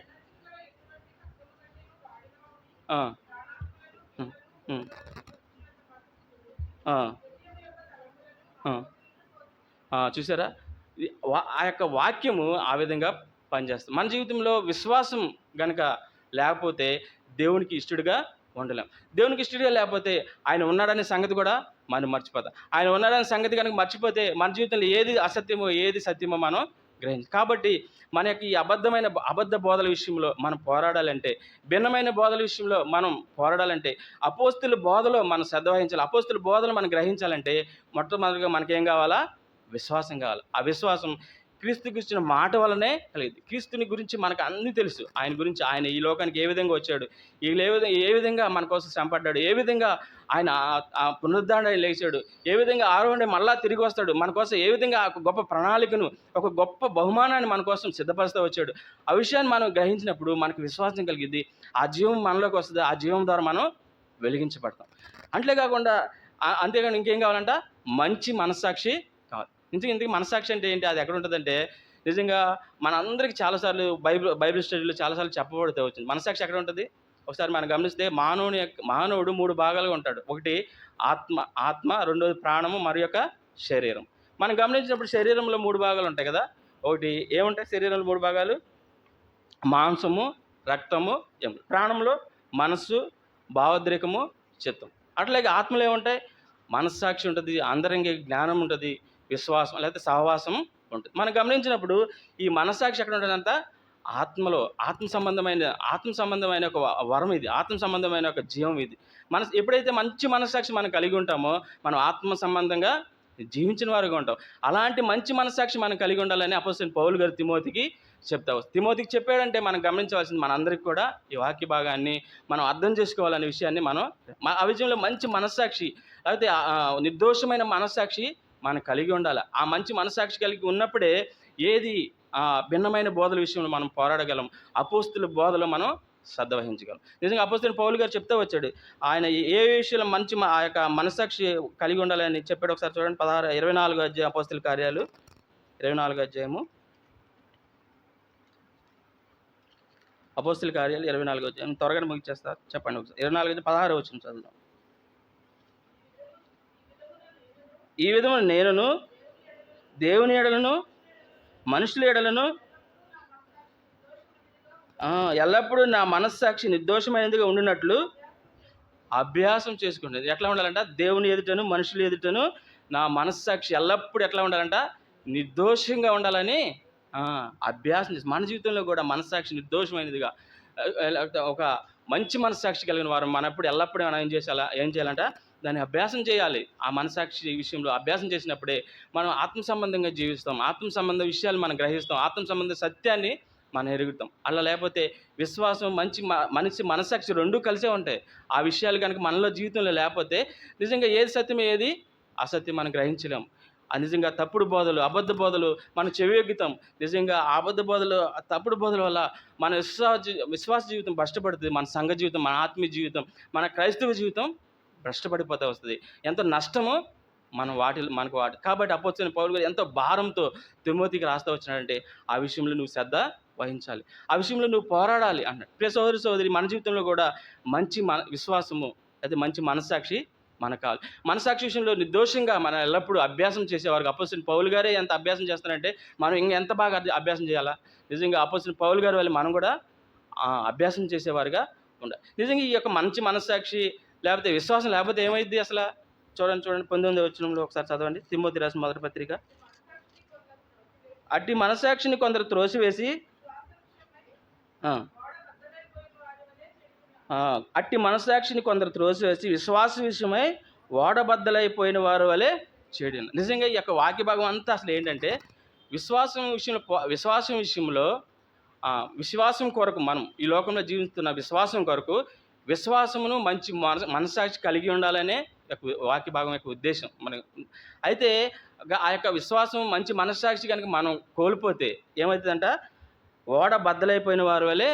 చూసారా, ఆ యొక్క వాక్యము ఆ విధంగా పనిచేస్తుంది. మన జీవితంలో విశ్వాసం గనక లేకపోతే దేవునికి ఇష్టడుగా ఉండలేం. దేవునికి ఇష్టడుగా లేకపోతే ఆయన ఉన్నాడనే సంగతి కూడా మనం మర్చిపోతాం. ఆయన ఉన్నాడనే సంగతి కనుక మర్చిపోతే మన జీవితంలో ఏది అసత్యమో ఏది సత్యమో మనం గ్రహించాం. కాబట్టి మన యొక్క ఈ అబద్ధ బోధల విషయంలో మనం పోరాడాలంటే, భిన్నమైన బోధల విషయంలో మనం పోరాడాలంటే, అపోస్తుల బోధలో మనం శ్రద్ధ వహించాలి. అపోస్తుల బోధలు మనం గ్రహించాలంటే మొట్టమొదటిగా మనకేం కావాలా, విశ్వాసం కావాలి. ఆ విశ్వాసం క్రీస్తుకి ఇచ్చిన మాట వల్లనే కలిగింది. క్రీస్తుని గురించి మనకు అన్నీ తెలుసు. ఆయన గురించి, ఆయన ఈ లోకానికి ఏ విధంగా వచ్చాడు, ఏ విధంగా మన కోసం శ్రమపడ్డాడు, ఏ విధంగా ఆయన ఆ పునరుద్ధరణ లేచాడు, ఏ విధంగా ఆరోహణ మళ్ళా తిరిగి వస్తాడు, మన కోసం ఏ విధంగా ఒక గొప్ప ప్రణాళికను, ఒక గొప్ప బహుమానాన్ని మన కోసం సిద్ధపరుస్తూ వచ్చాడు. ఆ విషయాన్ని మనం గ్రహించినప్పుడు మనకు విశ్వాసం కలిగిద్ది. ఆ జీవం మనలోకి వస్తుంది. ఆ జీవం ద్వారా మనం వెలిగించబడతాం. అంతేకాకుండా అంతేకాని ఇంకేం కావాలంట, మంచి మనస్సాక్షి కావాలి. ఇంతకీ మనస్సాక్షి అంటే ఏంటి, అది ఎక్కడ ఉంటుందంటే, నిజంగా మన చాలాసార్లు బైబిల్ స్టడీలో చాలాసార్లు చెప్పబడితే వచ్చింది. మనస్సాక్షి ఎక్కడ ఉంటుంది ఒకసారి మనం గమనిస్తే, మానవుడు 3 భాగాలుగా ఉంటాడు. ఒకటి ఆత్మ, రెండోది ప్రాణము, మరి యొక్క శరీరం. మనం గమనించినప్పుడు శరీరంలో 3 భాగాలు ఉంటాయి కదా. ఒకటి ఏముంటాయి శరీరంలో 3 భాగాలు, మాంసము, రక్తము, ఎముక. ప్రాణంలో మనస్సు, భావోద్రేకము, చిత్తం. అట్లాగే ఆత్మలో ఏముంటాయి, మనస్సాక్షి ఉంటుంది, అంతరంగ జ్ఞానం ఉంటుంది, విశ్వాసం లేకపోతే సహవాసం ఉంటుంది. మనం గమనించినప్పుడు ఈ మనస్సాక్షి ఎక్కడ ఉంటుందంట, ఆత్మ సంబంధమైన ఒక వరం ఇది, ఆత్మ సంబంధమైన ఒక జీవం ఇది. ఎప్పుడైతే మంచి మనస్సాక్షి మనం కలిగి ఉంటామో మనం ఆత్మ సంబంధంగా జీవించిన వారుగా ఉంటాం. అలాంటి మంచి మనస్సాక్షి మనం కలిగి ఉండాలని అపోస్తలుడైన పౌలు గారు తిమోతికి చెప్పాడంటే మనం గమనించవలసింది, మనందరికీ కూడా ఈ వాక్య భాగాన్ని మనం అర్థం చేసుకోవాలనే విషయాన్ని ఆ విషయంలో మంచి మనస్సాక్షి లేకపోతే నిర్దోషమైన మనస్సాక్షి మనం కలిగి ఉండాలి. ఆ మంచి మనస్సాక్షి కలిగి ఉన్నప్పుడే ఏది భిన్నమైన బోధల విషయంలో మనం పోరాడగలం, అపోస్తుల బోధలో మనం శ్రద్ధ వహించగలం. నిజంగా అపోస్తలుడైన పౌలు గారు చెప్తూ వచ్చాడు. ఆయన ఏ విషయంలో మంచి ఆ యొక్క మనస్సాక్షి కలిగి ఉండాలని చెప్పాడు. ఒకసారి చూడండి 24 అధ్యాయం అపోస్తలుల కార్యాలు 24 అధ్యాయము. అపోస్తలుల కార్యాలు 24 అధ్యాయం. త్వరగానే ముగించేస్తా, చెప్పండి ఒకసారి. 24 అధ్యాయం 16 వచనం చదువుదాం. ఈ విధమున నేనును దేవుని ఎడలను మనుషుల ఎడలను ఎల్లప్పుడూ నా మనస్సాక్షి నిర్దోషమైనదిగా ఉండినట్లు అభ్యాసం చేసుకుంటుంది. ఎట్లా ఉండాలంట? దేవుని ఎదుటను మనుషుల ఎదుటను నా మనస్సాక్షి ఎల్లప్పుడూ ఎట్లా ఉండాలంట? నిర్దోషంగా ఉండాలని అభ్యాసం చేసి, మన జీవితంలో కూడా మనస్సాక్షి నిర్దోషమైనదిగా, ఒక మంచి మనస్సాక్షి కలిగిన వారు మనప్పుడు ఎల్లప్పుడూ మనం ఏం చేయాలంట? దాన్ని అభ్యాసం చేయాలి. ఆ మనస్సాక్షి విషయంలో అభ్యాసం చేసినప్పుడే మనం ఆత్మ సంబంధంగా జీవిస్తాం, ఆత్మ సంబంధ విషయాలు మనం గ్రహిస్తాం, ఆత్మ సంబంధ సత్యాన్ని మనం ఎరుగుతాం. అలా లేకపోతే విశ్వాసం, మనిషి మనస్సాక్షి రెండూ కలిసే ఉంటాయి. ఆ విషయాలు కనుక మనలో జీవితంలో లేకపోతే నిజంగా ఏది సత్యం ఏది అసత్యం మనం గ్రహించలేము. నిజంగా తప్పుడు బోధలు, అబద్ధ బోధలు మనం చెవియొగ్గుతాం. నిజంగా అబద్ధ బోధలు, తప్పుడు బోధల వల్ల మన విశ్వాస జీవితం భ్రష్టపడుతుంది. మన సంఘ జీవితం, మన ఆత్మీయ జీవితం, మన క్రైస్తవ జీవితం భ్రష్టపడిపోతూ వస్తుంది. ఎంతో నష్టము మనకు కాబట్టి అపోస్తలుడైన పౌలు గారు ఎంతో భారంతో తిమోతికి రాస్తూ వచ్చినాడంటే ఆ విషయంలో నువ్వు శ్రద్ధ వహించాలి, ఆ విషయంలో నువ్వు పోరాడాలి అన్నాడు. ప్రియ సోదరి సోదరి, మన జీవితంలో కూడా మంచి విశ్వాసము అయితే మంచి మనస్సాక్షి మనకు కావాలి. మనస్సాక్షి విషయంలో నిర్దోషంగా మనం ఎల్లప్పుడూ అభ్యాసం చేసేవారు. అపోస్తలుడైన పౌలు గారే ఎంత అభ్యాసం చేస్తారంటే మనం ఎంత బాగా అభ్యాసం చేయాలా? నిజంగా అపోస్తలుడైన పౌలు గారి వల్ల మనం కూడా అభ్యాసం చేసేవారుగా ఉండాలి. నిజంగా ఈ యొక్క మంచి మనస్సాక్షి లేకపోతే విశ్వాసం లేకపోతే ఏమైంది అసలు? చూడండి 19వ వచనంలో ఒకసారి చదవండి. తిమోతి రాసిన మొదటి పత్రిక. అట్టి మనస్సాక్షిని కొందరు త్రోసివేసి విశ్వాస విషయమై ఓడబద్దలైపోయిన వారు వలె చెడు. నిజంగా ఈ యొక్క వాక్య భాగం అంతా అసలు ఏంటంటే విశ్వాసం విషయంలో విశ్వాసం కొరకు, మనం ఈ లోకంలో జీవిస్తున్న విశ్వాసం కొరకు విశ్వాసమును మంచి మనస్సాక్షి కలిగి ఉండాలనే వాక్య భాగం యొక్క ఉద్దేశం మనకు. అయితే ఆ యొక్క విశ్వాసం మంచి మనస్సాక్షి కనుక మనం కోల్పోతే ఏమవుతుందంట? ఓడ బద్దలైపోయిన వారి వలె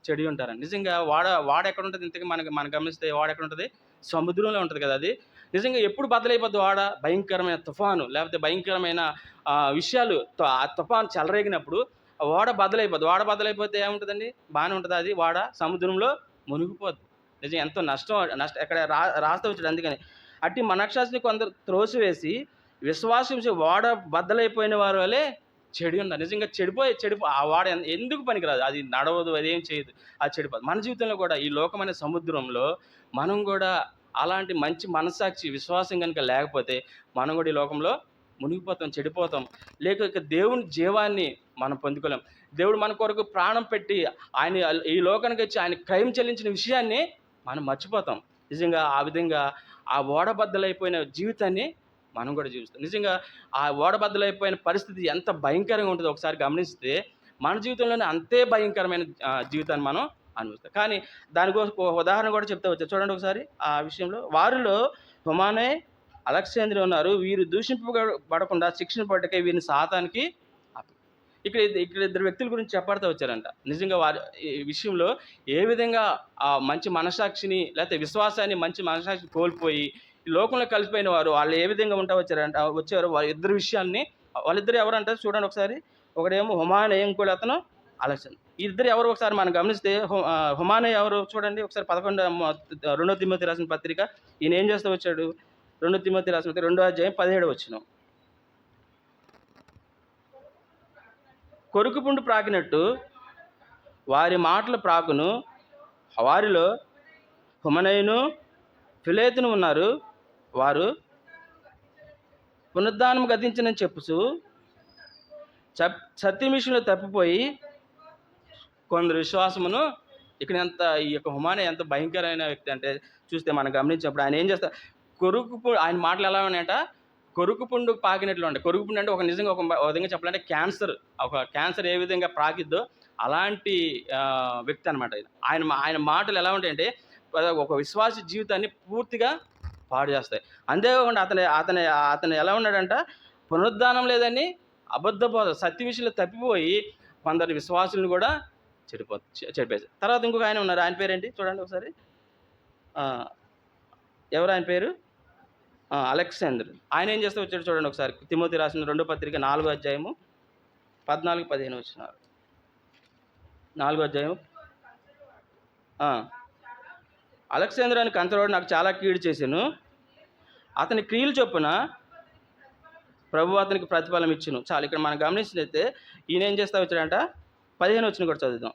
చెడి ఉంటారండి. నిజంగా వాడ ఎక్కడ ఉంటుంది? ఇంతకీ మనం గమనిస్తే వాడ ఎక్కడ ఉంటుంది? సముద్రంలో ఉంటుంది కదా. అది నిజంగా ఎప్పుడు బద్దలైపోద్ది వాడ? భయంకరమైన తుఫాను లేకపోతే భయంకరమైన విషయాలు, ఆ తుఫాను చెలరేగినప్పుడు ఓడ బద్దలైపోద్ది. ఓడ బద్దలైపోతే ఏముంటుందండి? బాగానే ఉంటుంది. అది వాడ సముద్రంలో మునిగిపోద్ది. నిజంగా ఎంతో నష్టం ఎక్కడ రాస్తూ వచ్చాడు. అందుకని అట్టి మనస్సాక్షిని కొందరు త్రోసివేసి విశ్వాసం ఓడ బద్దలైపోయిన వారి వలె చెడి ఉన్నారు. నిజంగా చెడిపో ఆ వాడ ఎందుకు పనికిరాదు, అది నడవదు, అదేం చేయదు, అది చెడిపోదు. మన జీవితంలో కూడా ఈ లోకమైన సముద్రంలో మనం కూడా అలాంటి మంచి మనస్సాక్షి విశ్వాసం కనుక లేకపోతే మనం కూడా ఈ లోకంలో మునిగిపోతాం, చెడిపోతాం. లేక దేవుని జీవాన్ని మనం పొందుకోలేం. దేవుడు మన కొరకు ప్రాణం పెట్టి ఆయన ఈ లోకానికి వచ్చి ఆయన క్రయం చెల్లించిన విషయాన్ని మనం మర్చిపోతాం. నిజంగా ఆ విధంగా ఆ ఓడబద్దలైపోయిన జీవితాన్ని మనం కూడా జీవిస్తాం. నిజంగా ఆ ఓడబద్దలైపోయిన పరిస్థితి ఎంత భయంకరంగా ఉంటుందో ఒకసారి గమనిస్తే మన జీవితంలోనే అంతే భయంకరమైన జీవితాన్ని మనం అనుభవిస్తాం. కానీ దానికోసం ఒక ఉదాహరణ కూడా చెప్తే వచ్చారు. చూడండి ఒకసారి ఆ విషయంలో. వారిలో హుమానే, అలెగ్జాంద్రియ ఉన్నారు. వీరు దూషింపబడకుండా శిక్షణ పడ్డకై వీరిని సాతానికి ఇక్కడ ఇద్దరు వ్యక్తుల గురించి చెప్పాడుతూ వచ్చారంట. నిజంగా వారి ఈ విషయంలో ఏ విధంగా ఆ మంచి మనస్సాక్షిని లేకపోతే విశ్వాసాన్ని, మంచి మనస్సాక్షిని కోల్పోయి ఈ లోకంలో కలిసిపోయిన వాళ్ళు ఏ విధంగా వచ్చారు. వాళ్ళిద్దరు విషయాన్ని, వాళ్ళిద్దరు ఎవరంటే చూడండి ఒకసారి. ఒకడేమో హుమానే, ఇంకోటి అతను అలెగ్జాండర్. ఇద్దరు ఎవరు ఒకసారి మనం గమనిస్తే హుమానే ఎవరు చూడండి ఒకసారి. 2 తిమోతి రాసిన పత్రిక. ఈయన ఏం చేస్తూ వచ్చాడు? 2 తిమోతి రాసిన పత్రిక 2వ అధ్యాయం 17వ వచనం. కొరుకుపుండు ప్రాకినట్టు వారి మాటలు ప్రాకును, వారిలో హుమనయును ఫిలేతును ఉన్నారు. వారు పునరుద్ధానం గతించనని చెప్పుచు సత్యం విషయంలో తప్పిపోయి కొందరు విశ్వాసమును. ఇక్కడ ఈ యొక్క హుమానే ఎంత భయంకరమైన వ్యక్తి అంటే చూస్తే మనం గమనించినప్పుడు ఆయన ఏం చేస్తారు? ఆయన మాటలు ఎలా ఉన్నాయంట? కొరుకుపుండు పాకినట్లు ఉంటాయి. కొరుకుపుండు అంటే నిజంగా ఒక విధంగా చెప్పాలంటే క్యాన్సర్ ఏ విధంగా ప్రాకిద్దో అలాంటి వ్యక్తి అనమాట. ఆయన మాటలు ఎలా ఉంటాయంటే ఒక విశ్వాస జీవితాన్ని పూర్తిగా పాడు చేస్తాయి. అంతేకాకుండా అతను ఎలా ఉన్నాడంట? పునరుద్ధానం లేదని అబద్ధ బోధ, సత్య విషయంలో తప్పిపోయి కొందరు విశ్వాసులను కూడా చెడిపేశారు. తర్వాత ఇంకొక ఆయన ఉన్నారు. ఆయన పేరేంటి చూడండి ఒకసారి. ఎవరు ఆయన పేరు? అలెగ్జాండర్. ఆయన ఏం చేస్తూ వచ్చాడు చూడండి ఒకసారి. తిమోతి రాసిన 2వ పత్రిక 4వ అధ్యాయము 14, 15 వచనాలు. 4వ అధ్యాయం. అలెగ్జాండర్ అని కంచరోడు నాకు చాలా కీడు చేశాను. అతని క్రియలు చొప్పున ప్రభు అతనికి ప్రతిఫలం ఇచ్చును. చాలు. ఇక్కడ మనం గమనించినట్లయితే ఈయన ఏం చేస్తా వచ్చాడంట. 15 వచనం కూడా చదువుదాం.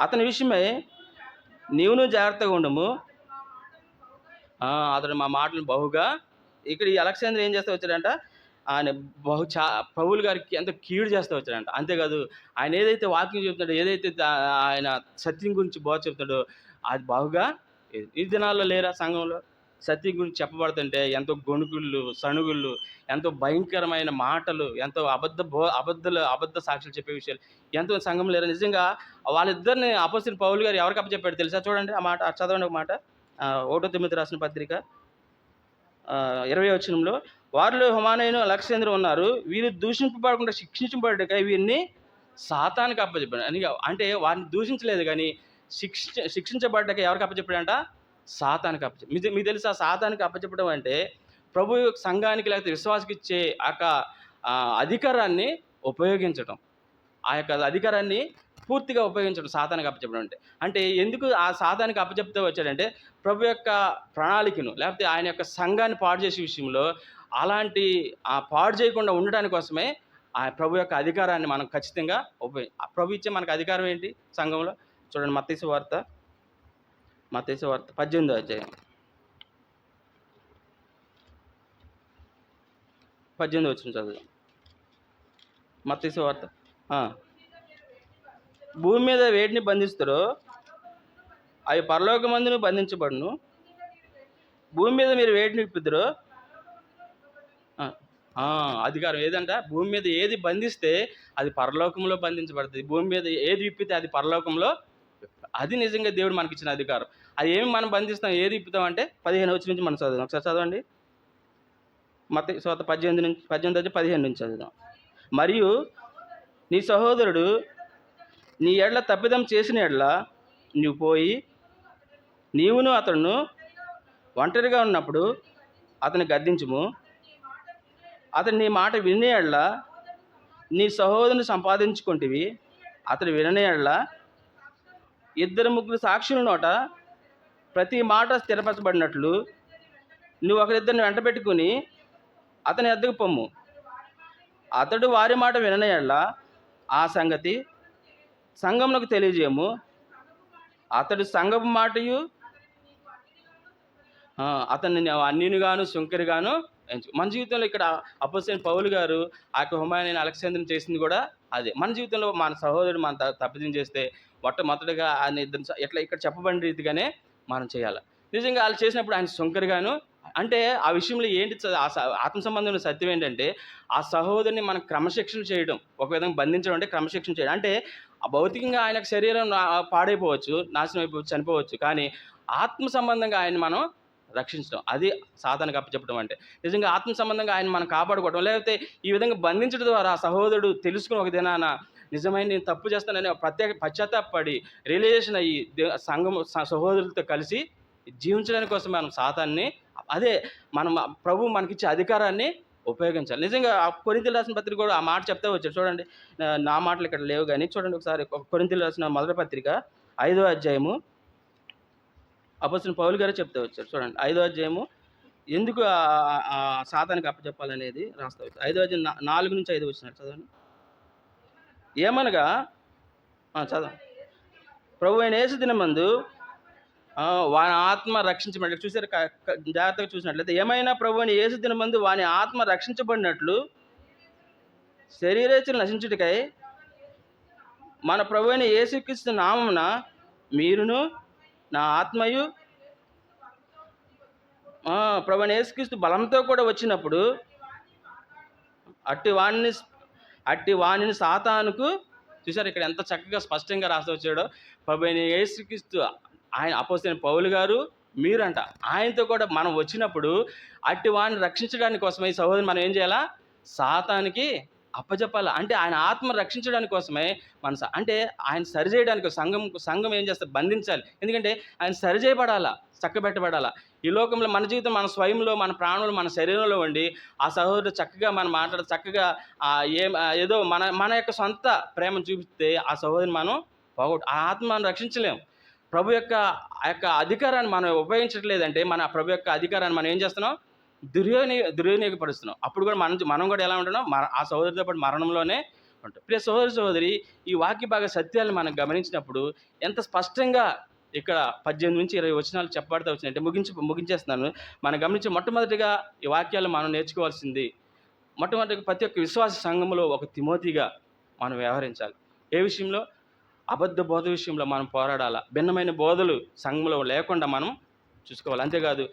అతని విషయమై నీవును జాగ్రత్తగా ఉండము. అతడు మా మాటలను బహుగా. ఇక్కడ ఈ అలెగ్జాండర్ ఏం చేస్తూ వచ్చాడంట. ఆయన పౌలు గారికి ఎంతో కీడు చేస్తూ వచ్చాడంట. అంతేకాదు ఆయన ఏదైతే వాక్యం చెప్తున్నాడో, ఏదైతే ఆయన సత్యం గురించి బోధ చెప్తున్నాడో అది బాగుగా. ఈ దినాల్లో లేరా సంఘంలో సత్యం గురించి చెప్పబడుతుంటే ఎంతో గొణుకుళ్ళు, సణుగుళ్ళు, ఎంతో భయంకరమైన మాటలు, ఎంతో అబద్ధ సాక్షులు చెప్పే విషయాలు ఎంతో సంఘం లేరా. నిజంగా వాళ్ళిద్దరిని అపోస్తలుడైన పౌలు గారు ఎవరికి అప్పచెప్పాడు తెలుసా? చూడండి ఆ మాట, చదవండి ఒక మాట. 1 తిమోతి రాసిన పత్రిక 20వ వచనంలో, వారిలో హుమానయును అలెగ్జాండర్ ఉన్నారు. వీరు దూషింపబడకుండా శిక్షించబడ్డాక వీరిని సాతానికి అప్పచెప్పాడు అని. అంటే వారిని దూషించలేదు కానీ శిక్షించబడ్డాక ఎవరికి అప్పచెప్పాడంట? సాతానికి అప్పచెప్పాడు. మీకు తెలుసా సాతానికి అప్పచెప్పడం అంటే ప్రభు సంఘానికి లేకపోతే విశ్వాసకి ఇచ్చే అధికారాన్ని ఉపయోగించడం. ఆ యొక్క అధికారాన్ని పూర్తిగా ఉపయోగించడం సాతానికి అప్పచెప్పడం అంటే ఎందుకు ఆ సాతానికి అప్పచెప్తూ వచ్చాడంటే ప్రభు యొక్క ప్రణాళికను లేకపోతే ఆయన యొక్క సంఘాన్ని పాడు చేసే విషయంలో అలాంటి పాడు చేయకుండా ఉండడానికి కోసమే ఆ ప్రభు యొక్క అధికారాన్ని మనం ఖచ్చితంగా ప్రభు ఇచ్చే మనకు అధికారం ఏంటి సంఘంలో? చూడండి మత్తయి వార్త 18వ అధ్యాయం 18 వచనం చదువుదాం. మత్తయి వార్త. భూమి మీద వేటిని బంధిస్తారో అవి పరలోకమందును బంధించబడును. భూమి మీద మీరు వేటిని విప్పుతారో అధికారం ఏదంట? భూమి మీద ఏది బంధిస్తే అది పరలోకంలో బంధించబడుతుంది. భూమి మీద ఏది విప్పితే అది పరలోకంలో. అది నిజంగా దేవుడు మనకి ఇచ్చిన అధికారం. అది ఏమి మనం బంధిస్తాం, ఏది విప్పుతాం అంటే 15 వచనం నుంచి మనం చదువుదాం. ఒకసారి చదవండి. మత్తయి సువార్త 18 నుంచి చదువుదాం. మరియు నీ సహోదరుడు నీ ఎడల తప్పిదం చేసిన ఎడల నువ్వు పోయి నీవును అతడును ఒంటరిగా ఉన్నప్పుడు అతన్ని గద్దించుము. అతడు నీ మాట వినే ఎడల నీ సహోదరుని సంపాదించుకుంటేవి. అతడు విననే ఎడల 2-3 సాక్షుల నోట ప్రతి మాట స్థిరపరచబడినట్లు నువ్వు ఒకరిద్దరిని వెంట పెట్టుకుని అతని ఎద్దకు పొమ్ము. అతడు వారి మాట విననే ఎడల ఆ సంగతి సంఘమునకు తెలియజేయము. అతడు సంఘపు మాటయు అతన్ని అన్యునిగాను సుంకరిగాను ఎంచు. మన జీవితంలో ఇక్కడ అపోస్తలుడైన పౌలు గారు ఆ యొక్క హుమానయుని అలెగ్జాండర్ని చేసింది కూడా అదే. మన జీవితంలో మన సహోదరుడు మన తప్పిదం చేస్తే మొట్టమొదటిగా ఆయన ఇట్లా ఇక్కడ చెప్పబడిన రీతిగానే మనం చేయాలి. నిజంగా వాళ్ళు చేసినప్పుడు ఆయన సుంకరిగాను అంటే ఆ విషయంలో ఏంటి ఆత్మ సంబంధమైన సత్యం ఏంటంటే ఆ సహోదరుని మనం క్రమశిక్షణ చేయడం, ఒక విధంగా బంధించడం అంటే క్రమశిక్షణ చేయడం. అంటే భౌతికంగా ఆయనకు శరీరం పాడైపోవచ్చు, నాశనం అయిపోవచ్చు, చనిపోవచ్చు, కానీ ఆత్మ సంబంధంగా ఆయన మనం రక్షించడం, అది సాతానికి అప్పచెప్పడం అంటే. నిజంగా ఆత్మ సంబంధంగా ఆయన మనం కాపాడుకోవడం, లేకపోతే ఈ విధంగా బంధించడం ద్వారా ఆ సహోదరుడు తెలుసుకుని ఒక దినాన నిజమైన నేను తప్పు చేస్తానని ప్రత్యేక పశ్చాత్తాపడి రియలైజేషన్ అయ్యి సంఘం సహోదరులతో కలిసి జీవించడానికి కోసం మనం సాతాన్ని అదే మనం ప్రభు మనకిచ్చే అధికారాన్ని ఉపయోగించాలి. నిజంగా కొరింథీయులకు రాసిన పత్రిక కూడా ఆ మాట చెప్తే వచ్చారు. చూడండి, నా మాటలు ఇక్కడ లేవు కానీ చూడండి ఒకసారి. కొరింథీయులకు రాసిన మొదటి పత్రిక 5వ అధ్యాయము అపోస్తలుడైన పౌలు గారు చెప్తే వచ్చారు. చూడండి 5వ అధ్యాయము ఎందుకు సాతానికి అప్పచెప్పాలనేది రాస్తా వచ్చారు. 5వ అధ్యాయం 4 నుంచి 5 వచ్చినారు చదవండి. ఏమనగా చదవ ప్రభు అయిన యేసు దినమందు వాని ఆత్మ రక్షించబడి చూసారు. జాగ్రత్తగా చూసినట్లయితే ఏమైనా ప్రభు అయిన యేసు దినమందు వాని ఆత్మ రక్షించబడినట్లు శరీరేచ్ఛలు నశించుటకై మన ప్రభు అయిన యేసుక్రీస్తు నామమున మీరును నా ఆత్మయు ప్రభు అయిన యేసుక్రీస్తు బలంతో కూడా వచ్చినప్పుడు అట్టి వాణిని సాతానుకు. చూసారు ఇక్కడ ఎంత చక్కగా స్పష్టంగా రాసి వచ్చాడో. ప్రభు అయిన యేసుక్రీస్తు ఆయన అపోస్తలుడైన పౌలు గారు మీరంట ఆయనతో కూడా మనం వచ్చినప్పుడు అట్టి వాడిని రక్షించడానికి కోసమే ఈ సహోదరుని మనం ఏం చేయాలా? సాతానికి అప్పజెప్పాలా. అంటే ఆయన ఆత్మ రక్షించడానికి కోసమే అంటే ఆయన సరిజేయడానికి సంఘం ఏం చేస్తారు? బంధించాలి. ఎందుకంటే ఆయన సరిజేయబడాలా, చక్కబెట్టబడాలా. ఈ లోకంలో మన జీవితం మన స్వయంలో, మన ప్రాణంలో, మన శరీరంలో ఉండి ఆ సహోదరుడు చక్కగా మనం మాట్లాడి చక్కగా ఏదో మన యొక్క సొంత ప్రేమను చూపిస్తే ఆ సహోదరుని మనం ఆ ఆత్మ మనం రక్షించలేం. ప్రభు యొక్క ఆ యొక్క అధికారాన్ని మనం ఉపయోగించట్లేదంటే మన ప్రభు యొక్క అధికారాన్ని మనం ఏం చేస్తున్నాం? దుర్వినియోగపరుస్తున్నాం. అప్పుడు కూడా మనం కూడా ఎలా ఉంటున్నాం? ఆ సహోదరితో పాటు మరణంలోనే ఉంటాం. ప్రియ సహోదరి, ఈ వాక్య భాగ సత్యాలను మనం గమనించినప్పుడు ఎంత స్పష్టంగా ఇక్కడ 18-20 వచనాలు చెప్పబడతా వచ్చినాయంటే ముగించేస్తున్నాను. మనం గమనించి మొట్టమొదటిగా ఈ వాక్యాలు మనం నేర్చుకోవాల్సింది, మొట్టమొదటిగా ప్రతి ఒక్క విశ్వాస సంఘంలో ఒక తిమోతిగా మనం వ్యవహరించాలి. ఏ విషయంలో? అబద్ధ బోధ విషయంలో మనం పోరాడాలా. భిన్నమైన బోధలు సంఘంలో లేకుండా మనం చూసుకోవాలి. అంతేకాదు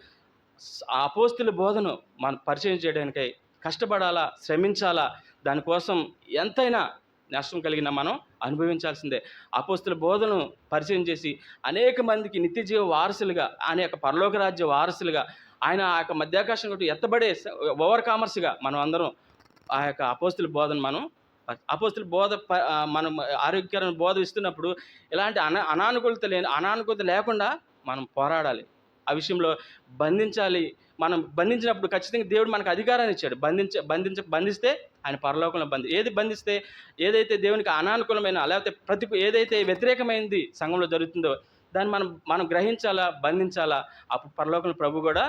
అపోస్తుల బోధను మనం పరిచయం చేయడానికై కష్టపడాలా, శ్రమించాలా. దానికోసం ఎంతైనా నష్టం కలిగినా మనం అనుభవించాల్సిందే. అపోస్తుల బోధను పరిచయం చేసి అనేక మందికి నిత్యజీవ వారసులుగా, ఆయన యొక్క పరలోక రాజ్య వారసులుగా, ఆయన ఆ యొక్క మధ్యాకాశం కొట్టి ఎత్తబడే ఓవర్ కామర్స్గా మనం అందరం ఆ యొక్క అపోస్తుల బోధను అపోస్తుల బోధ మనం ఆరోగ్యకరమైన బోధ ఇస్తున్నప్పుడు ఎలాంటి అనానుకూలత లేకుండా మనం పోరాడాలి. ఆ విషయంలో బంధించాలి. మనం బంధించినప్పుడు ఖచ్చితంగా దేవుడు మనకు అధికారాన్ని ఇచ్చాడు. బంధిస్తే ఆయన పరలోకంలో బంధిస్తే ఏదైతే దేవునికి అనానుకూలమైన లేకపోతే ఏదైతే వ్యతిరేకమైనది సంఘంలో జరుగుతుందో దాన్ని మనం గ్రహించాలా, బంధించాలా. అప్పుడు పరలోకంలో ప్రభు కూడా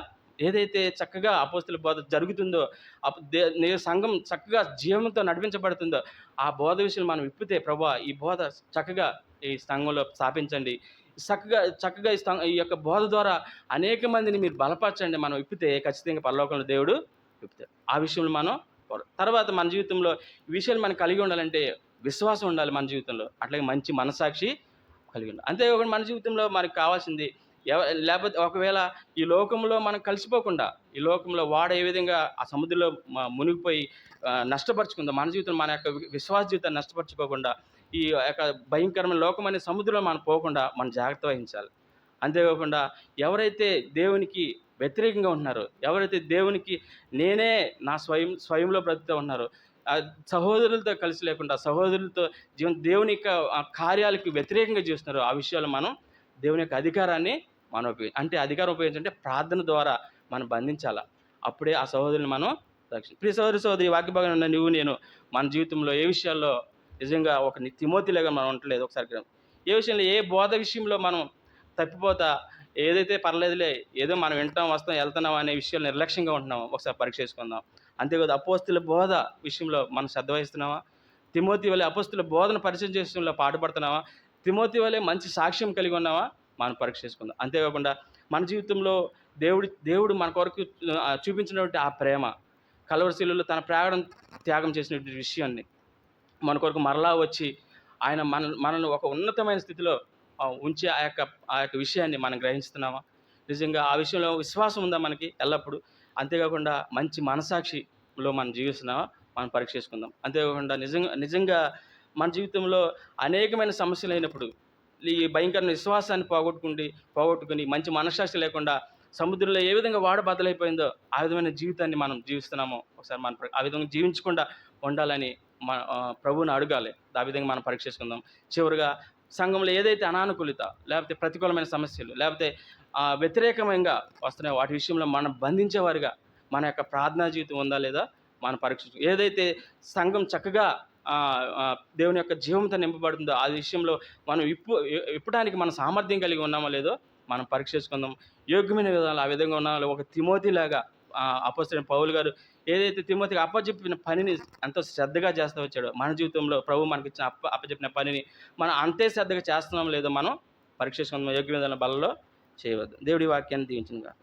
ఏదైతే చక్కగా అపోస్తుల బోధ జరుగుతుందో సంఘం చక్కగా జీవంతో నడిపించబడుతుందో ఆ బోధ విషయం మనం విప్పితే, ప్రభువా ఈ బోధ చక్కగా ఈ సంఘంలో స్థాపించండి, చక్కగా ఈ యొక్క బోధ ద్వారా అనేక మందిని మీరు బలపరచండి మనం విప్పితే ఖచ్చితంగా పరలోకంలో దేవుడు విప్పుతాడు. ఆ విషయంలో మనం తర్వాత మన జీవితంలో ఈ విషయాలు మనం కలిగి ఉండాలంటే విశ్వాసం ఉండాలి మన జీవితంలో. అట్లాగే మంచి మనసాక్షి కలిగి ఉండాలి. అంతేకాకుండా మన జీవితంలో మనకు కావాల్సింది లేకపోతే ఒకవేళ ఈ లోకంలో మనం కలిసిపోకుండా, ఈ లోకంలో ఏ విధంగా ఆ సముద్రంలో మునిగిపోయి నష్టపరుచుకుందో మన జీవితం, మన యొక్క విశ్వాస జీవితాన్ని నష్టపరుచుకోకుండా ఈ యొక్క భయంకరమైన లోకం అనే సముద్రంలో మనం పోకుండా మనం జాగ్రత్త వహించాలి. అంతేకాకుండా ఎవరైతే దేవునికి వ్యతిరేకంగా ఉంటున్నారో, ఎవరైతే దేవునికి నేనే నా స్వయంలో బ్రతుకుతూ ఉన్నారో, సహోదరులతో కలిసి లేకుండా సహోదరులతో దేవుని యొక్క కార్యాలకు వ్యతిరేకంగా చేస్తున్నారో ఆ విషయాలు మనం దేవుని యొక్క అధికారాన్ని అధికారం ఉపయోగించాలంటే ప్రార్థన ద్వారా మనం బంధించాలా. అప్పుడే ఆ సహోదరుని మనం ప్రియ సహోదరి వాక్య భాగంలో నువ్వు నేను మన జీవితంలో ఏ విషయాల్లో నిజంగా ఒక తిమోతిలాగా మనం ఉండలేదు. ఒకసారి ఏ విషయంలో ఏ బోధ విషయంలో మనం తప్పిపోతా ఏదైతే పర్లేదులే, ఏదో మనం వింటాం వస్తాం వెళ్తున్నాం అనే విషయాలు నిర్లక్ష్యంగా ఉంటున్నామో ఒకసారి పరీక్ష చేసుకుందాం. అంతేకాదు అపోస్తుల బోధ విషయంలో మనం శ్రద్ధ వహిస్తున్నామా? తిమోతి వలె అపోస్తుల బోధన పరిచయం చేసడంలో పాటుపడుతున్నావా? తిమోతి వలె మంచి సాక్ష్యం కలిగి ఉన్నావా? మనం పరీక్ష చేసుకుందాం. అంతేకాకుండా మన జీవితంలో దేవుడు మన కొరకు చూపించినటువంటి ఆ ప్రేమ, కల్వరి శిలువలో తన ప్రాణం త్యాగం చేసినటువంటి విషయాన్ని మన కొరకు మరలా వచ్చి ఆయన మనల్ని ఒక ఉన్నతమైన స్థితిలో ఉంచే ఆ యొక్క విషయాన్ని మనం గ్రహిస్తున్నామా? నిజంగా ఆ విషయంలో విశ్వాసం ఉందా మనకి ఎల్లప్పుడూ? అంతేకాకుండా మంచి మనసాక్షిలో మనం జీవిస్తున్నామా? మనం పరీక్ష చేసుకుందాం. అంతేకాకుండా నిజంగా మన జీవితంలో అనేకమైన సమస్యలు అయినప్పుడు ఈ భయంకరమైన విశ్వాసాన్ని పోగొట్టుకుని మంచి మనస్సాక్షి లేకుండా సముద్రంలో ఏ విధంగా బద్దలైపోయిందో ఆ విధమైన జీవితాన్ని మనం జీవిస్తున్నామో ఒకసారి మనం ఆ విధంగా జీవించకుండా ఉండాలని ప్రభువుని అడగాలి. ఆ విధంగా మనం పరీక్ష చేసుకుందాం. చివరిగా సంఘంలో ఏదైతే అనానుకూలత లేకపోతే ప్రతికూలమైన సమస్యలు లేకపోతే వ్యతిరేకంగా వస్తున్నాయో వాటి విషయంలో మనం బంధించేవారుగా మన యొక్క ప్రార్థనా జీవితం ఉందా లేదా మనం పరీక్షించు. ఏదైతే సంఘం చక్కగా దేవుని యొక్క జీవంతో నింపబడుతుందో ఆ విషయంలో మనం ఇప్పడానికి మన సామర్థ్యం కలిగి ఉన్నామో లేదో మనం పరీక్ష చేసుకుందాం. యోగ్యమైన విధాలు ఆ విధంగా ఉన్నామో ఒక తిమోతిలాగా అపోస్తలుడైన పౌలు గారు ఏదైతే తిమోతికి అప్పచెప్పిన పనిని ఎంతో శ్రద్ధగా చేస్తూ వచ్చాడో మన జీవితంలో ప్రభు మనకి ఇచ్చిన అప్పచెప్పిన పనిని మనం అంతే శ్రద్ధగా చేస్తున్నామో లేదో మనం పరీక్ష చేసుకుందాం. యోగ్యమైన బలలో చేయవద్దు. దేవుడి వాక్యాన్ని దీవించును గాక.